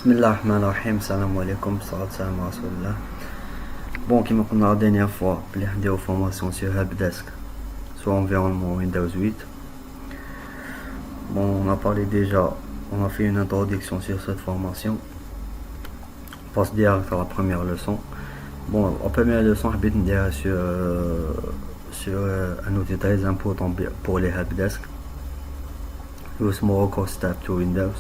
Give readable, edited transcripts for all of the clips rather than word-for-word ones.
Bismillahirrahmanirrahim, salam alaikum, salam salam rasulullah. Bon, qui m'a la dernière fois, les formations sur Helpdesk, sur environnement Windows 8. Bon, on a parlé déjà, on a fait une introduction sur cette formation. On passe direct à la première leçon. Bon, la première leçon, je vais dire sur un outil très important pour les Helpdesk. Le Record Step to Windows.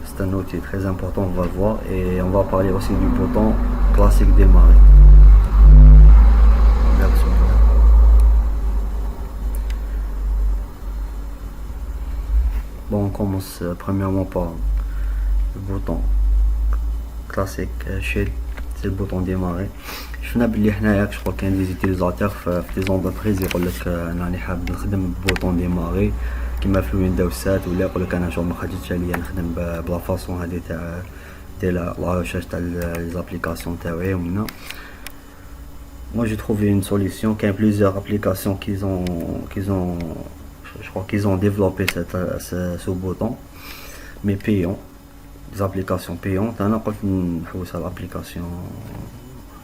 C'est un outil très important, on va le voir, et on va parler aussi du bouton classique démarrer. Bon, on commence premièrement par le bouton classique Shield, c'est le bouton démarrer. Je crois qu'il y a des utilisateurs في des entreprises يقول لك انا حاب نخدم ببوطون démarrer كيما في ويندوز 7 ولا يقول لك انا شغل ما خرجتش عليا نخدم بلا فاصون هذه تاع لا ريشيرش تاع لي زابليكاسيون تاعي ومنا. Moi j'ai trouvé une solution, qu'il y a plusieurs applications je crois qu'ils ont développé ce bouton, mais payant, des applications payantes. On a pas l'application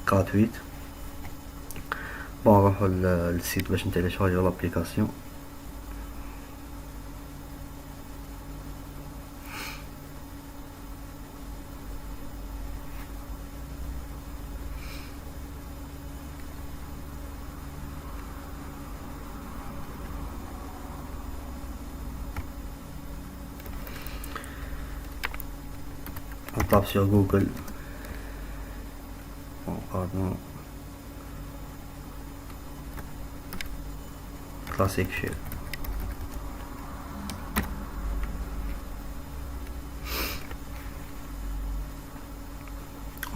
gratuite. Bon, on va le site باش télécharger l'application. On tape sur Google. Bon, pardon. Classic Shield.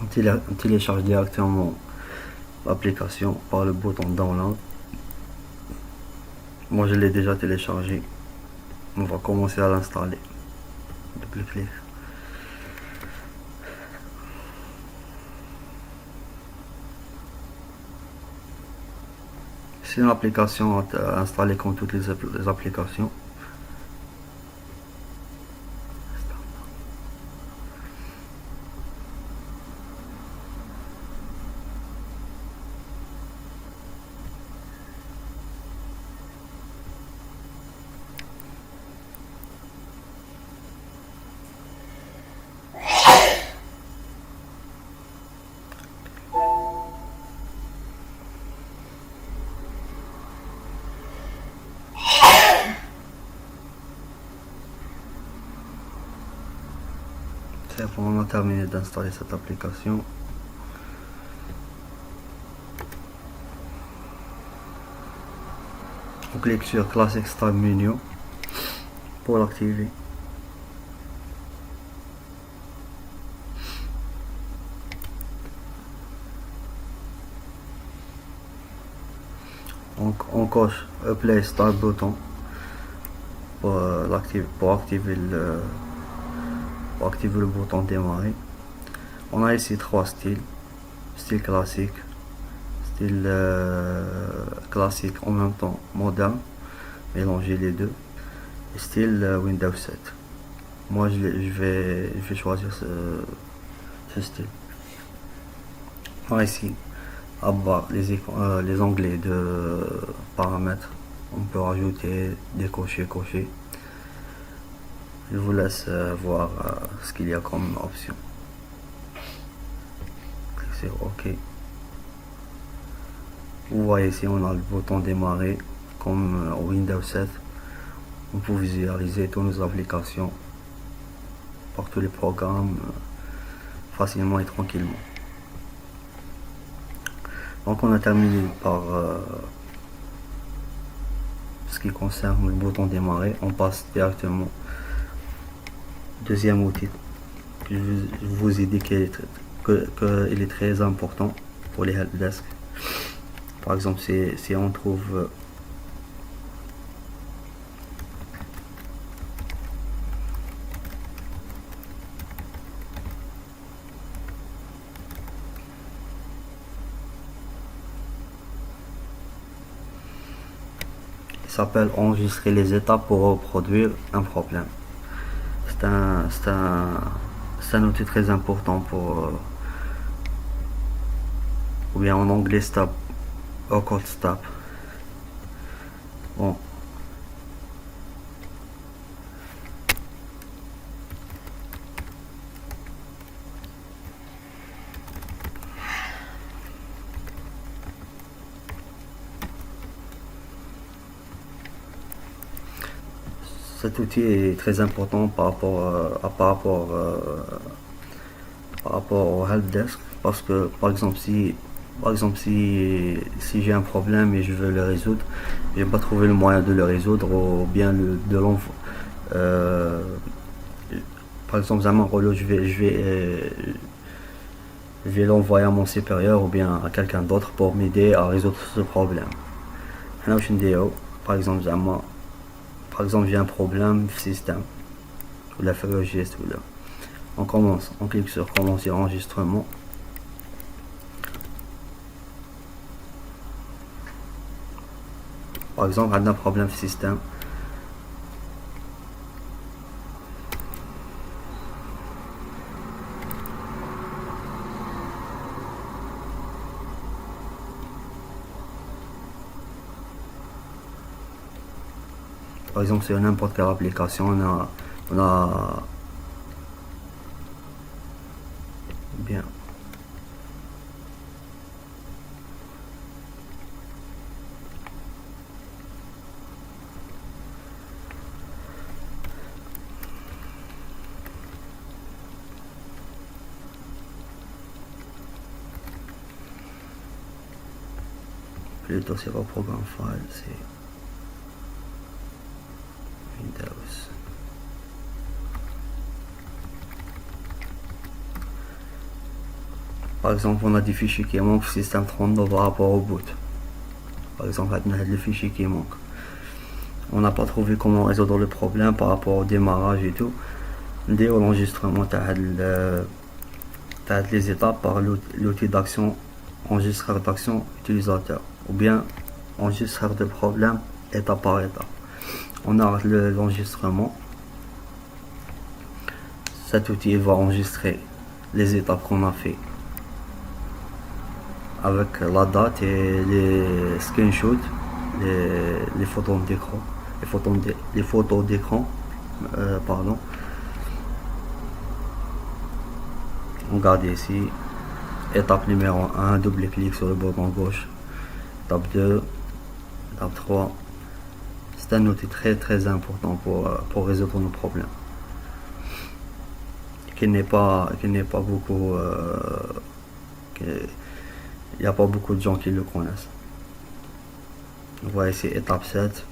On télécharge directement l'application par le bouton download. Moi je l'ai déjà téléchargé. On va commencer à l'installer. Double-clic. C'est une application installée comme toutes les applications. C'est bon, on a terminé d'installer cette application. On clique sur Classic Start Menu pour l'activer. On coche Apply Start bouton pour activer le bouton démarrer. On a ici trois styles: style classique, style classique en même temps moderne, mélanger les deux, et style Windows 7. Moi je vais choisir ce style. On a ici à bas les onglets de paramètres. On peut rajouter, décocher, cocher. Je vous laisse voir ce qu'il y a comme option. Cliquez sur OK. Vous voyez ici on a le bouton démarrer comme Windows 7. On peut visualiser toutes nos applications par tous les programmes facilement et tranquillement. Donc on a terminé par ce qui concerne le bouton démarrer. On passe directement deuxième outil que je vous ai dit qu'il est très important pour les helpdesk. Par exemple, si on trouve il s'appelle enregistrer les étapes pour reproduire un problème. C'est c'est un outil très important ou bien en anglais stop, ou cold stop. Bon. Cet outil est très important par rapport au helpdesk, parce que par exemple si j'ai un problème et je veux le résoudre, j'ai pas trouvé le moyen de le résoudre, ou bien de l'envoyer. Par exemple, زعما نقولوا je vais l'envoyer à mon supérieur ou bien à quelqu'un d'autre pour m'aider à résoudre ce problème. حنا واش نديرو؟ par exemple j'ai un problème في système ou la registre ou là. On clique sur commencer enregistrement. Par exemple, on a un problème de système. Par exemple, sur n'importe quelle application, on a bien. Plutôt c'est pas programme file, c'est Windows. Par exemple, on a des fichiers qui manquent في système 32 par rapport au boot. Par exemple, on a des fichiers qui manquent. On n'a pas trouvé comment résoudre le problème par rapport au démarrage et tout. Dès l'enregistrement, les étapes par l'outil d'action, enregistreur d'action utilisateur, ou bien enregistreur de problème étape par étape. On a l'enregistrement. Cet outil va enregistrer les étapes qu'on a fait avec la date et les screenshots, les photos d'écran, les photos d'écran, pardon. On garde ici, étape numéro 1, double-clic sur le bouton gauche, étape 2, étape 3. C'est un outil très très important pour résoudre nos problèmes. Qui n'est pas beaucoup... il n'y a pas beaucoup de gens qui le connaissent. On voit ici étape 7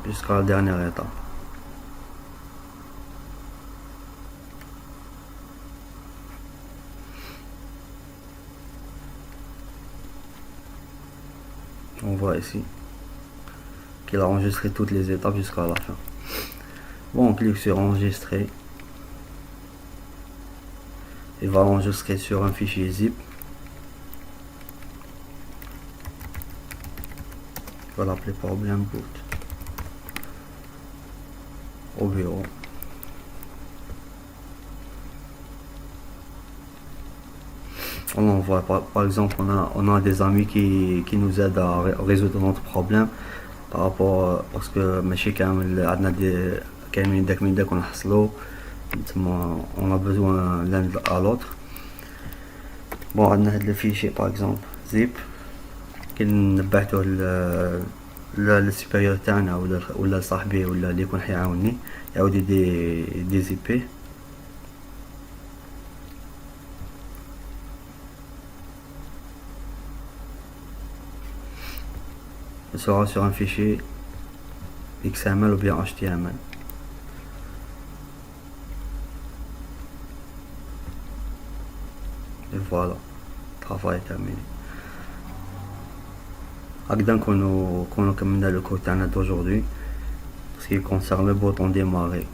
jusqu'à la dernière étape. On voit ici qu'il a enregistré toutes les étapes jusqu'à la fin. Bon, on clique sur enregistrer. Il va l'enregistrer sur un fichier zip. Je vais l'appeler problème boot au bureau. On envoie par exemple, on a des amis qui nous aident à résoudre notre problème par rapport parce que ماشي كامل عندنا كاملين داك من داك ونحصلو تما on a besoin l'un à l'autre. bon عندنا هاد الفيشي par exemple zip كي نبعثوه للسوبيريور تاعنا ولا صاحبي ولا اللي يكون حيعاوني يعاود دي زي بي. sera sur un fichier XML ou bien HTML. Et voilà, travail terminé. هكذا نكونو كملنا le code تاعنا d'aujourd'hui. Ce qui concerne le bouton démarrer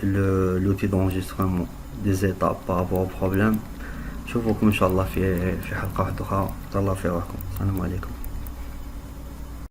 et l'outil d'enregistrement des étapes par rapport au problème. نشوفكم ان شاء الله في حلقة واحدة اخرى. تهلاو في روحكم. السلام عليكم.